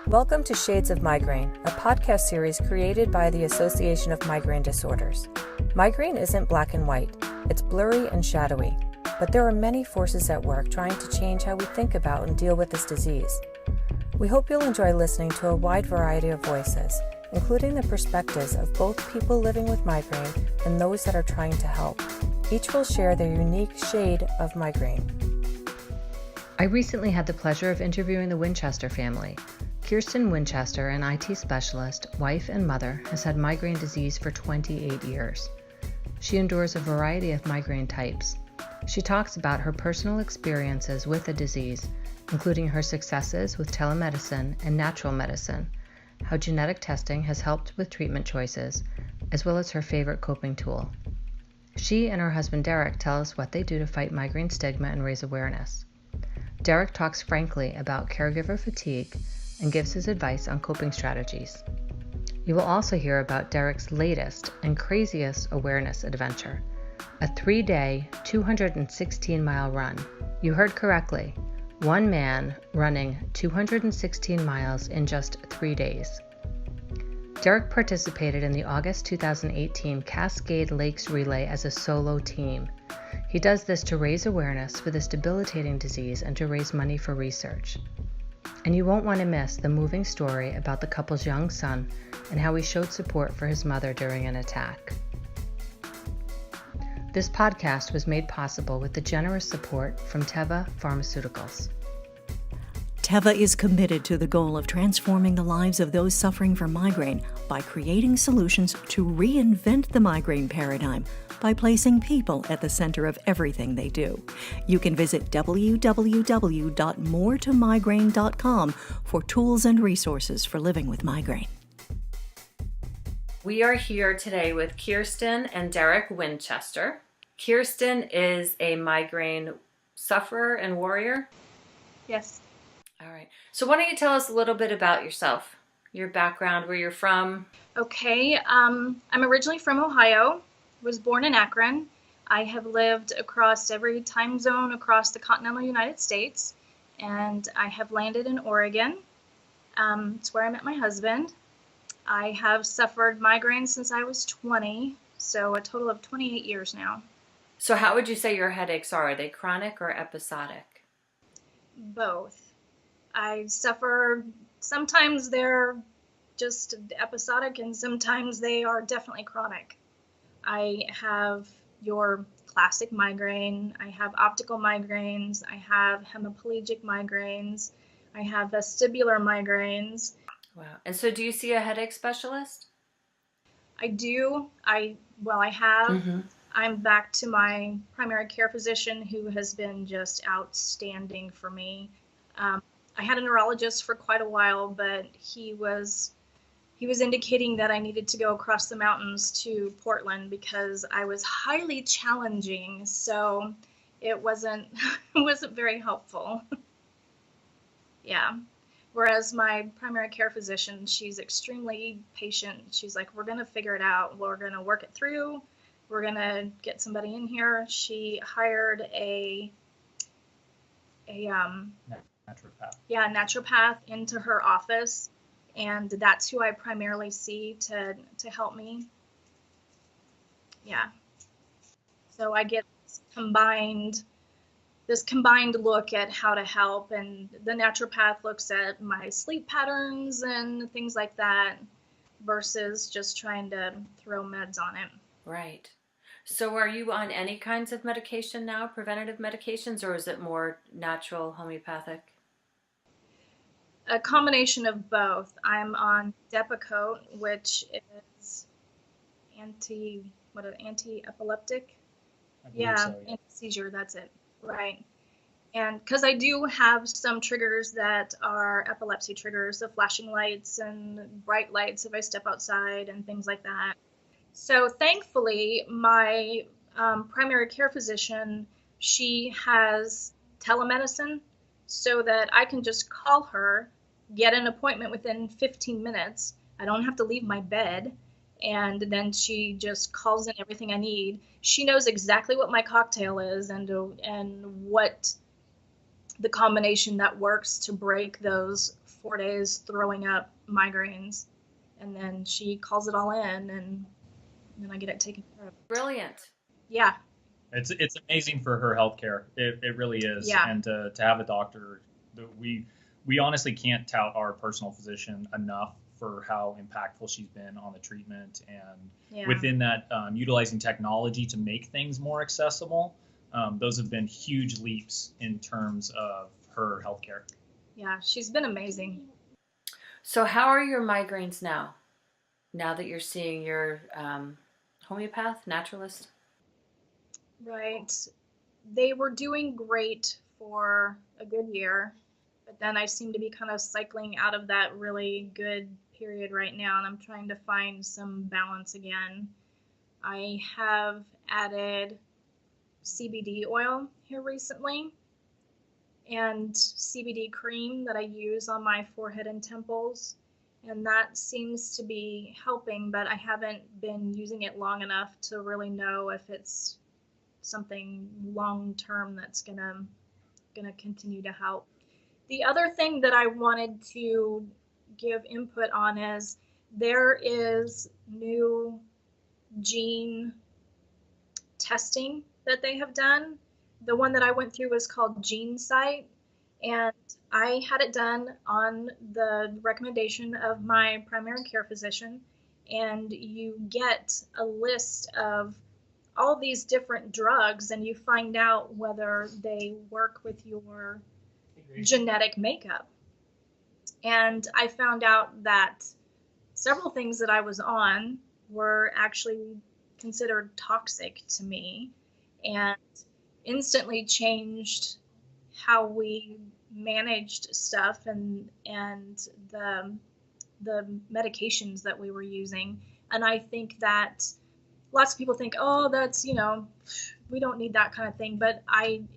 Welcome to Shades of Migraine, a podcast series created by the Association of Migraine Disorders. Migraine isn't black and white, it's blurry and shadowy, but there are many forces at work trying to change how we think about and deal with this disease. We hope you'll enjoy listening to a wide variety of voices, including the perspectives of both people living with migraine and those that are trying to help. Each will share their unique shade of migraine. I recently had the pleasure of interviewing the Winchester family. Kirsten Winchester, an IT specialist, wife and mother, has had migraine disease for 28 years. She endures a variety of migraine types. She talks about her personal experiences with the disease, including her successes with telemedicine and natural medicine, how genetic testing has helped with treatment choices, as well as her favorite coping tool. She and her husband Dearric tell us what they do to fight migraine stigma and raise awareness. Dearric talks frankly about caregiver fatigue and gives his advice on coping strategies. You will also hear about Dearric's latest and craziest awareness adventure, a 3-day, 216-mile run. You heard correctly, one man running 216 miles in just 3 days. Dearric participated in the August 2018 Cascade Lakes Relay as a solo team. He does this to raise awareness for this debilitating disease and to raise money for research. And you won't want to miss the moving story about the couple's young son and how he showed support for his mother during an attack. This podcast was made possible with the generous support from Teva Pharmaceuticals. Teva is committed to the goal of transforming the lives of those suffering from migraine by creating solutions to reinvent the migraine paradigm by placing people at the center of everything they do. You can visit www.moreToMigraine.com for tools and resources for living with migraine. We are here today with Kirsten and Dearric Winchester. Kirsten is a migraine sufferer and warrior. Yes. All right. So why don't you tell us a little bit about yourself, your background, where you're from? Okay. I'm originally from Ohio. Was born in Akron. I have lived across every time zone across the continental United States, and I have landed in Oregon. It's where I met my husband. I have suffered migraine since I was 20, so a total of 28 years now. So how would you say your headaches are? Are they chronic or episodic? Both. I suffer, sometimes they're just episodic and sometimes they are definitely chronic. I have your classic migraine, I have optical migraines, I have hemiplegic migraines, I have vestibular migraines. Wow. And so do you see a headache specialist? I do. I have. Mm-hmm. I'm back to my primary care physician who has been just outstanding for me. I had a neurologist for quite a while, but he was indicating that I needed to go across the mountains to Portland because I was highly challenging. So it wasn't very helpful. Yeah. Whereas my primary care physician, she's extremely patient. She's like, we're going to figure it out. We're going to work it through. We're going to get somebody in here. She hired a naturopath. Yeah, naturopath into her office. And that's who I primarily see to help me. Yeah. So I get this combined look at how to help, and the naturopath looks at my sleep patterns and things like that versus just trying to throw meds on it. Right. So are you on any kinds of medication now, preventative medications, or is it more natural, homeopathic? A combination of both. I'm on Depakote, which is anti-epileptic. Yeah, anti-seizure, that's it. Right. And because I do have some triggers that are epilepsy triggers, the flashing lights and bright lights if I step outside and things like that. So thankfully, my primary care physician, she has telemedicine so that I can just call her, get an appointment within 15 minutes. I don't have to leave my bed. And then she just calls in everything I need. She knows exactly what my cocktail is and what the combination that works to break those 4 days throwing up migraines. And then she calls it all in, and then I get it taken care of. Brilliant. Yeah. It's amazing for her healthcare. It really is. Yeah. And to have a doctor, we honestly can't tout our personal physician enough for how impactful she's been on the treatment, and within that, utilizing technology to make things more accessible. Those have been huge leaps in terms of her healthcare. Yeah, she's been amazing. So how are your migraines now? Now that you're seeing your homeopath, naturalist? Right. They were doing great for a good year, but then I seem to be kind of cycling out of that really good period right now, and I'm trying to find some balance again. I have added CBD oil here recently and CBD cream that I use on my forehead and temples, and that seems to be helping, but I haven't been using it long enough to really know if it's something long term that's gonna continue to help. The other thing that I wanted to give input on is there is new gene testing that they have done. The one that I went through was called GeneSight, and I had it done on the recommendation of my primary care physician, and you get a list of all these different drugs, and you find out whether they work with your genetic makeup. And I found out that several things that I was on were actually considered toxic to me, and instantly changed how we managed stuff and the medications that we were using. And I think that lots of people think, oh, that's, we don't need that kind of thing. But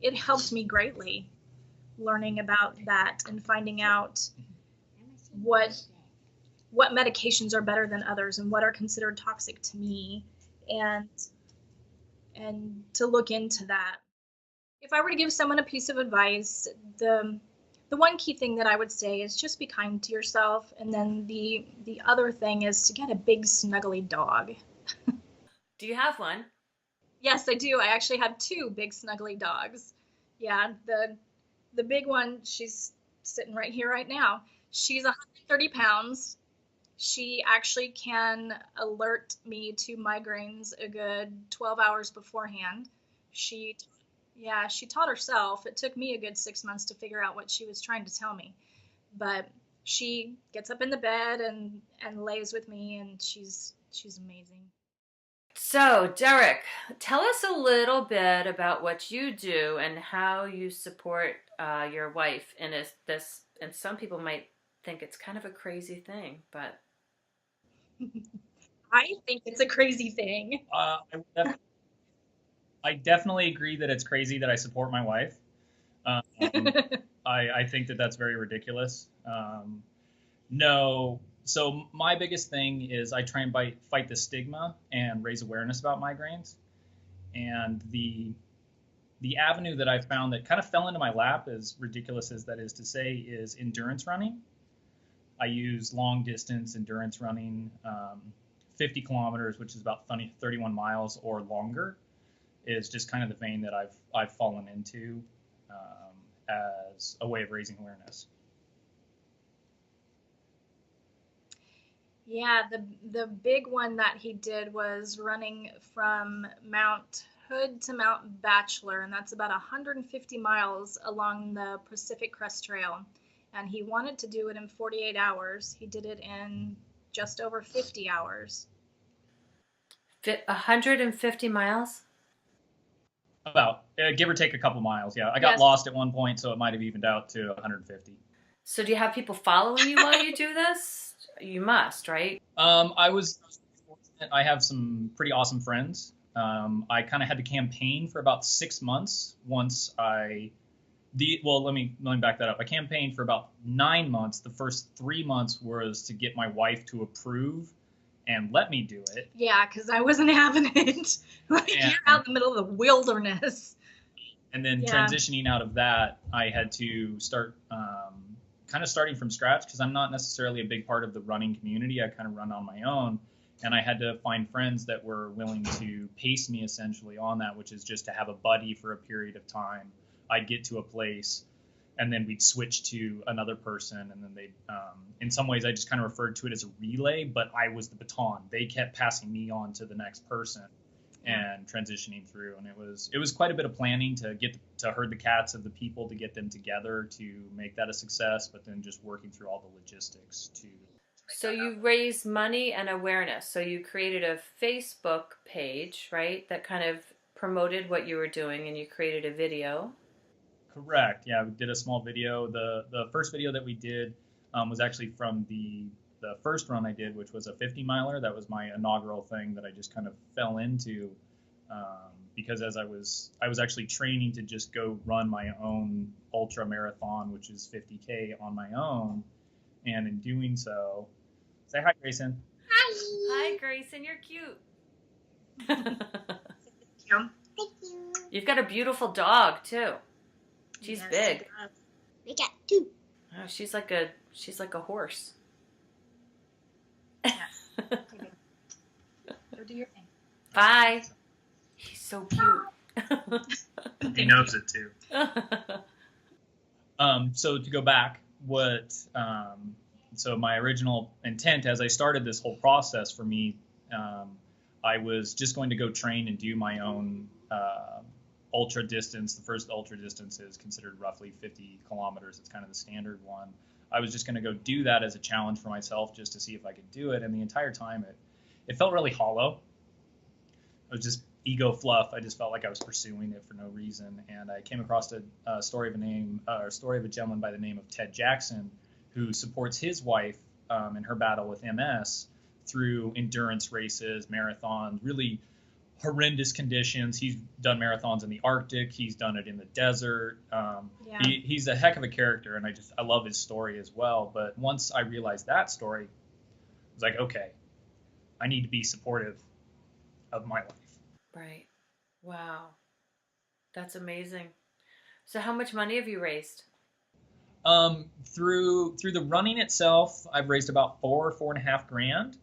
it helped me greatly learning about that and finding out what medications are better than others and what are considered toxic to me, and to look into that. If I were to give someone a piece of advice, the one key thing that I would say is just be kind to yourself. And then the other thing is to get a big snuggly dog. Do you have one? Yes, I do. I actually have 2 big snuggly dogs. Yeah, the big one, she's sitting right here right now. She's 130 pounds. She actually can alert me to migraines a good 12 hours beforehand. She taught herself. It took me a good 6 months to figure out what she was trying to tell me. But she gets up in the bed and lays with me, and she's amazing. So, Dearric, tell us a little bit about what you do and how you support your wife in this. And some people might think it's kind of a crazy thing, but I think it's a crazy thing. I definitely agree that it's crazy that I support my wife. I think that that's very ridiculous. No. So my biggest thing is I try and fight the stigma and raise awareness about migraines. And the avenue that I found that kind of fell into my lap, as ridiculous as that is to say, is endurance running. I use long distance endurance running, 50 kilometers, which is about 31 miles or longer, is just kind of the vein that I've fallen into as a way of raising awareness. Yeah, the big one that he did was running from Mount Hood to Mount Bachelor, and that's about 150 miles along the Pacific Crest Trail. And he wanted to do it in 48 hours. He did it in just over 50 hours. 150 miles? About, give or take a couple miles, yeah. I got lost at one point, so it might have evened out to 150. So do you have people following you while you do this? You must, right? I was fortunate. I have some pretty awesome friends. I kind of had to campaign for about 6 months once let me back that up. I campaigned for about 9 months. The first 3 months was to get my wife to approve and let me do it. Yeah, because I wasn't having it. You're out in the middle of the wilderness. And then transitioning out of that, I had to start kind of starting from scratch because I'm not necessarily a big part of the running community. I kind of run on my own, and I had to find friends that were willing to pace me essentially on that, which is just to have a buddy for a period of time. I'd get to a place, and then we'd switch to another person, and then they'd, in some ways I just kind of referred to it as a relay, but I was the baton. They kept passing me on to the next person and transitioning through. And it was quite a bit of planning to get to herd the cats of the people, to get them together to make that a success, but then just working through all the logistics to So you raised money and awareness. So you created a Facebook page, right, that kind of promoted what you were doing, and you created a video. Correct. Yeah, we did a small video. The first video that we did was actually from the first run I did, which was a 50 miler. That was my inaugural thing that I just kind of fell into because as I was actually training to just go run my own ultra marathon, which is 50K on my own, and in doing so, say hi, Grayson. Hi, Grayson. You're cute. Thank you. You've got a beautiful dog too. She's Yes, big. We got 2. Oh, she's like a horse. Go do your thing. Bye. He's so cute. He knows it too. So to go back, so my original intent as I started this whole process for me, I was just going to go train and do my own ultra distance. The first ultra distance is considered roughly 50 kilometers. It's kind of the standard one. I was just going to go do that as a challenge for myself just to see if I could do it. And the entire time it felt really hollow. It was just ego fluff. I just felt like I was pursuing it for no reason. And I came across a story of a gentleman by the name of Ted Jackson, who supports his wife in her battle with MS through endurance races, marathons, really horrendous conditions. He's done marathons in the Arctic. He's done it in the desert. He's a heck of a character, and I love his story as well. But once I realized that story, I was like, okay, I need to be supportive of my life. Right. Wow. That's amazing. So how much money have you raised? Through the running itself, I've raised about $4.5 grand.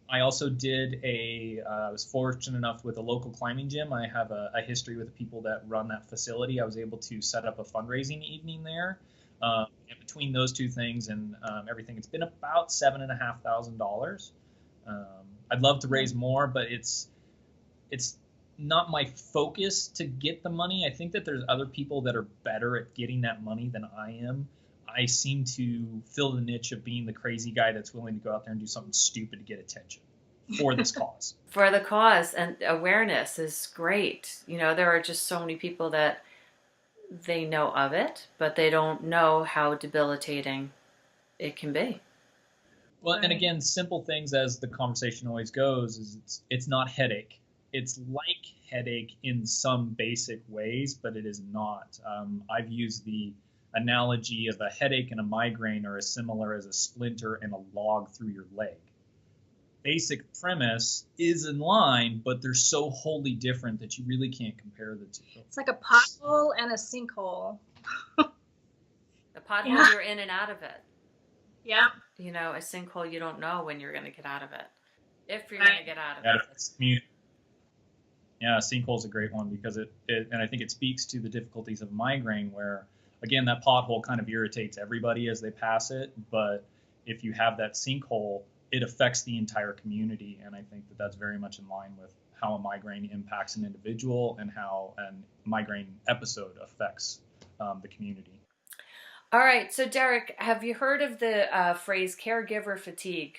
I also did I was fortunate enough with a local climbing gym. I have a history with the people that run that facility. I was able to set up a fundraising evening there. And between those two things and everything, it's been about $7,500. I'd love to raise more, but it's not my focus to get the money. I think that there's other people that are better at getting that money than I am. I seem to fill the niche of being the crazy guy that's willing to go out there and do something stupid to get attention for this cause. For the cause, and awareness is great. You know, there are just so many people that they know of it, but they don't know how debilitating it can be. Well, and again, simple things as the conversation always goes is it's not headache. It's like headache in some basic ways, but it is not. I've used the analogy of a headache and a migraine are as similar as a splinter and a log through your leg. Basic premise is in line, but they're so wholly different that you really can't compare the two. It's like a pothole and a sinkhole. The pothole, you're in and out of it. Yeah. You know, a sinkhole, you don't know when you're going to get out of it. If you're going to get out of it. Yeah, sinkhole is a great one because it and I think it speaks to the difficulties of migraine where, again, that pothole kind of irritates everybody as they pass it. But if you have that sinkhole, it affects the entire community. And I think that that's very much in line with how a migraine impacts an individual and how a migraine episode affects the community. All right. So, Dearric, have you heard of the phrase caregiver fatigue?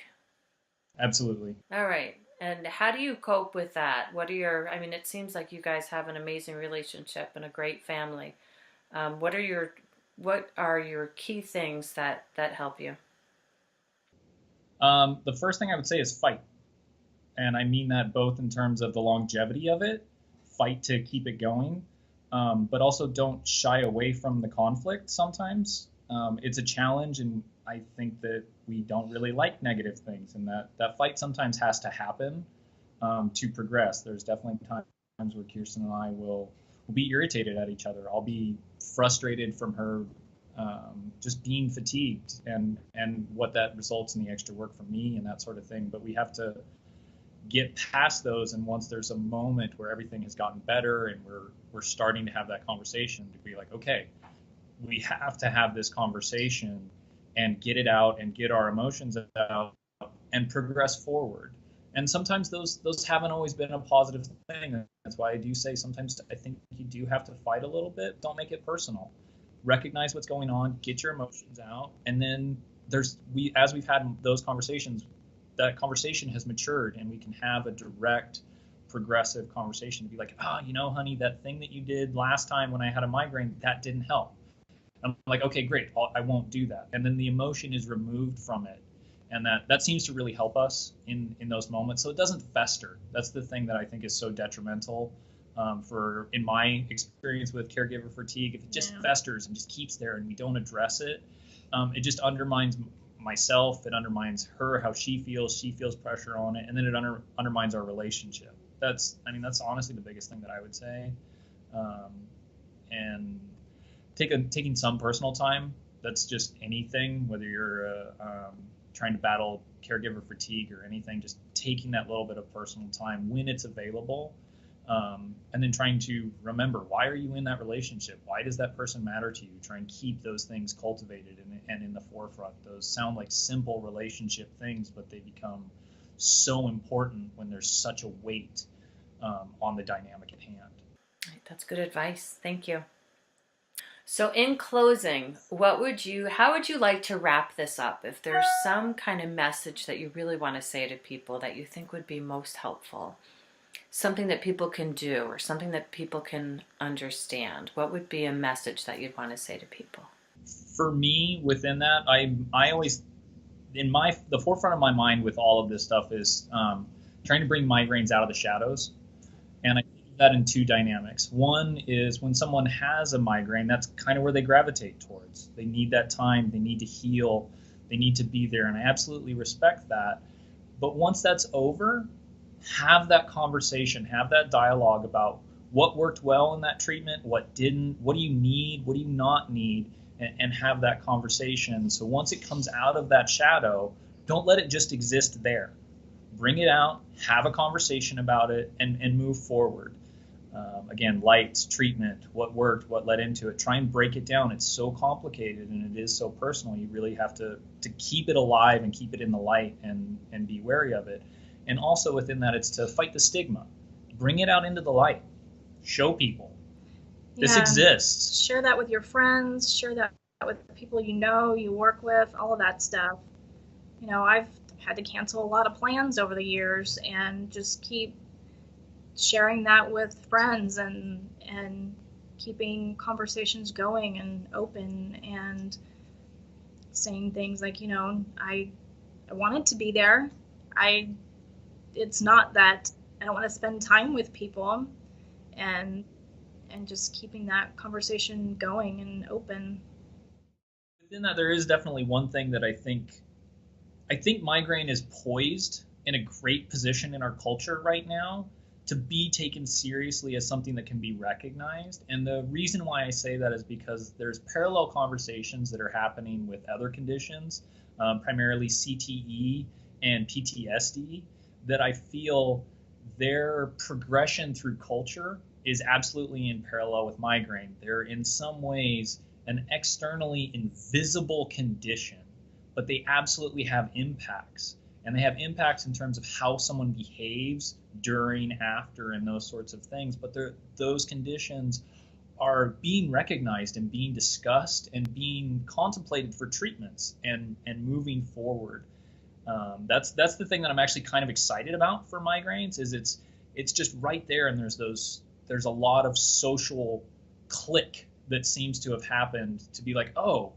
Absolutely. All right. And how do you cope with that? It seems like you guys have an amazing relationship and a great family. What are your key things that help you? The first thing I would say is fight. And I mean that both in terms of the longevity of it, fight to keep it going, but also don't shy away from the conflict sometimes. It's a challenge, and I think that we don't really like negative things, and that fight sometimes has to happen to progress. There's definitely times where Kirsten and I will be irritated at each other. I'll be frustrated from her just being fatigued and what that results in the extra work for me and that sort of thing. But we have to get past those, and once there's a moment where everything has gotten better and we're starting to have that conversation, to be like, okay, we have to have this conversation and get it out and get our emotions out and progress forward. And sometimes those haven't always been a positive thing. That's why I do say sometimes I think you do have to fight a little bit. Don't make it personal. Recognize what's going on, get your emotions out, and then as we've had those conversations, that conversation has matured, and we can have a direct, progressive conversation to be like, honey, that thing that you did last time when I had a migraine, that didn't help. I'm like, okay, great, I won't do that. And then the emotion is removed from it. And that seems to really help us in those moments. So it doesn't fester. That's the thing that I think is so detrimental in my experience with caregiver fatigue. If it just festers and just keeps there and we don't address it, it just undermines myself. It undermines her, how she feels pressure on it. And then it undermines our relationship. That's honestly the biggest thing that I would say. And taking some personal time. That's just anything, whether you're trying to battle caregiver fatigue or anything, just taking that little bit of personal time when it's available, and then trying to remember, why are you in that relationship? Why does that person matter to you? Try and keep those things cultivated and in the forefront. Those sound like simple relationship things, but they become so important when there's such a weight on the dynamic at hand. That's good advice. Thank you. So in closing, how would you like to wrap this up? If there's some kind of message that you really want to say to people that you think would be most helpful, something that people can do or something that people can understand, what would be a message that you'd want to say to people? For me, within that, I always, the forefront of my mind with all of this stuff is trying to bring migraines out of the shadows. And I that in two dynamics. One is when someone has a migraine, that's kind of where they gravitate towards. They need that time, they need to heal, they need to be there, and I absolutely respect that. But once that's over, have that conversation, have that dialogue about what worked well in that treatment, what didn't, what do you need, what do you not need, and have that conversation. So once it comes out of that shadow, don't let it just exist there. Bring it out, have a conversation about it, and move forward. Again, lights, treatment, what worked, what led into it. Try and break it down. It's so complicated and it is so personal. You really have to keep it alive and keep it in the light and be wary of it. And also within that, it's to fight the stigma. Bring it out into the light. Show people this exists. Share that with your friends. Share that with people you work with, all of that stuff. I've had to cancel a lot of plans over the years, and just keep sharing that with friends and keeping conversations going and open, and saying things like, I wanted to be there. It's not that I don't want to spend time with people, and just keeping that conversation going and open. Within that, there is definitely one thing that I think migraine is poised in a great position in our culture right now to be taken seriously as something that can be recognized. And the reason why I say that is because there's parallel conversations that are happening with other conditions, primarily CTE and PTSD, that I feel their progression through culture is absolutely in parallel with migraine. They're in some ways an externally invisible condition, but they absolutely have impacts. And they have impacts in terms of how someone behaves during, after, and those sorts of things. But those conditions are being recognized and being discussed and being contemplated for treatments and moving forward. That's the thing that I'm actually kind of excited about for migraines, is it's just right there, and there's a lot of social click that seems to have happened to be like, oh,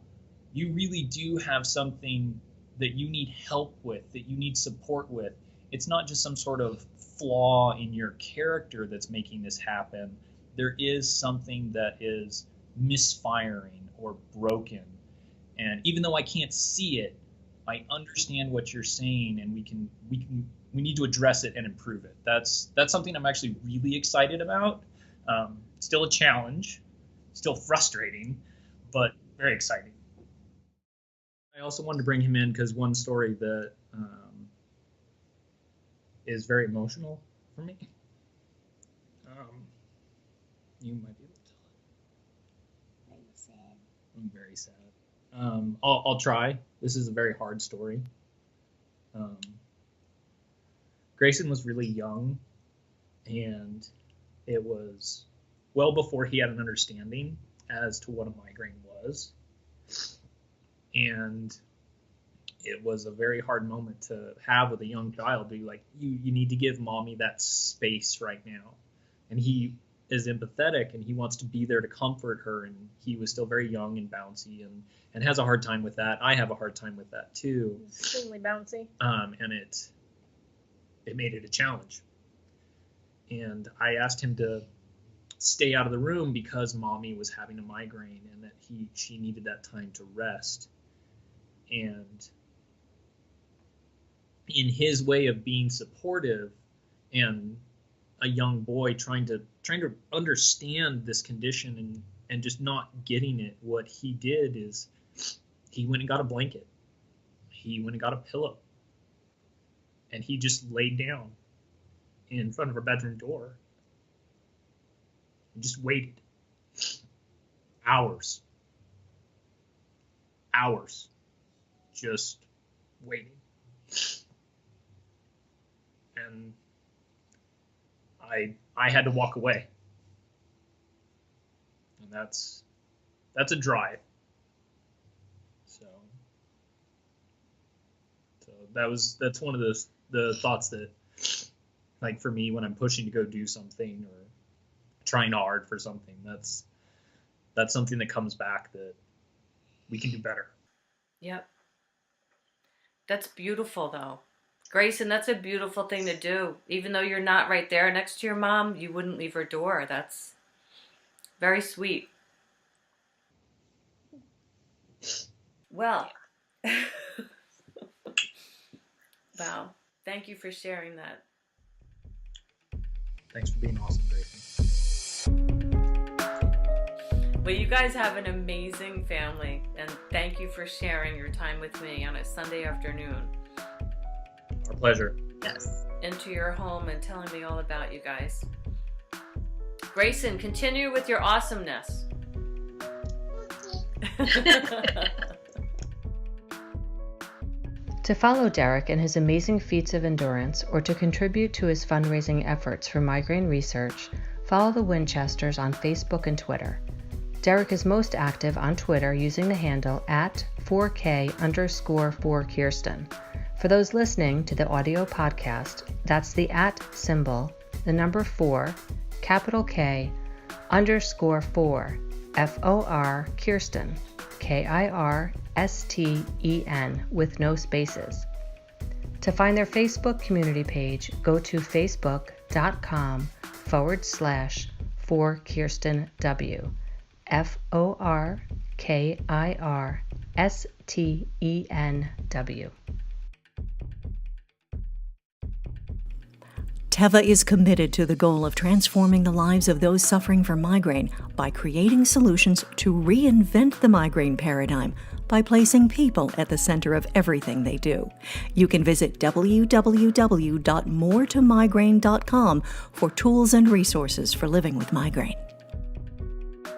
you really do have something that you need help with, that you need support with. It's not just some sort of flaw in your character that's making this happen. There is something that is misfiring or broken. And even though I can't see it, I understand what you're saying, and we need to address it and improve it. That's something I'm actually really excited about. Still a challenge, still frustrating, but very exciting. I also wanted to bring him in because one story that is very emotional for me. You might be able to tell it. Very sad. I'm very sad. I'll try. This is a very hard story. Grayson was really young, and it was well before he had an understanding as to what a migraine was. And it was a very hard moment to have with a young child. Be like, you need to give mommy that space right now. And he is empathetic, and he wants to be there to comfort her. And he was still very young and bouncy, and has a hard time with that. I have a hard time with that too. Extremely bouncy. And it made it a challenge. And I asked him to stay out of the room because mommy was having a migraine, and that she needed that time to rest. And in his way of being supportive, and a young boy trying to understand this condition and just not getting it, what he did is he went and got a blanket. He went and got a pillow. And he just laid down in front of her bedroom door and just waited. Hours. Just waiting. And I had to walk away. And that's a drive. So that's one of the thoughts that, like, for me when I'm pushing to go do something or trying hard for something, that's something that comes back that we can do better. Yep. That's beautiful, though. Grayson, that's a beautiful thing to do. Even though you're not right there next to your mom, you wouldn't leave her door. That's very sweet. Well, wow. Thank you for sharing that. Thanks for being awesome, Grayson. Well, you guys have an amazing family, and thank you for sharing your time with me on a Sunday afternoon. Our pleasure. Yes. Into your home and telling me all about you guys. Grayson, continue with your awesomeness. To follow Dearric and his amazing feats of endurance, or to contribute to his fundraising efforts for migraine research, follow the Winchesters on Facebook and Twitter. Dearric is most active on Twitter using the handle @4K_4Kirsten. For those listening to the audio podcast, that's the @ the number 4, capital K, _4, FOR Kirsten, KIRSTEN, with no spaces. To find their Facebook community page, go to facebook.com/4KirstenW, FORKIRSTENW. Teva is committed to the goal of transforming the lives of those suffering from migraine by creating solutions to reinvent the migraine paradigm by placing people at the center of everything they do. You can visit www.moretomigraine.com for tools and resources for living with migraine.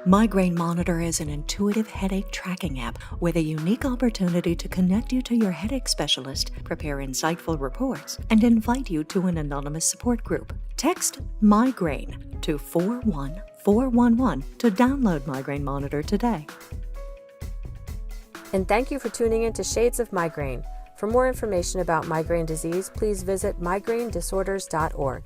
Migraine Monitor is an intuitive headache tracking app with a unique opportunity to connect you to your headache specialist, prepare insightful reports, and invite you to an anonymous support group. Text migraine to 41411 to download Migraine Monitor today. And thank you for tuning in to Shades of Migraine. For more information about migraine disease, please visit migrainedisorders.org.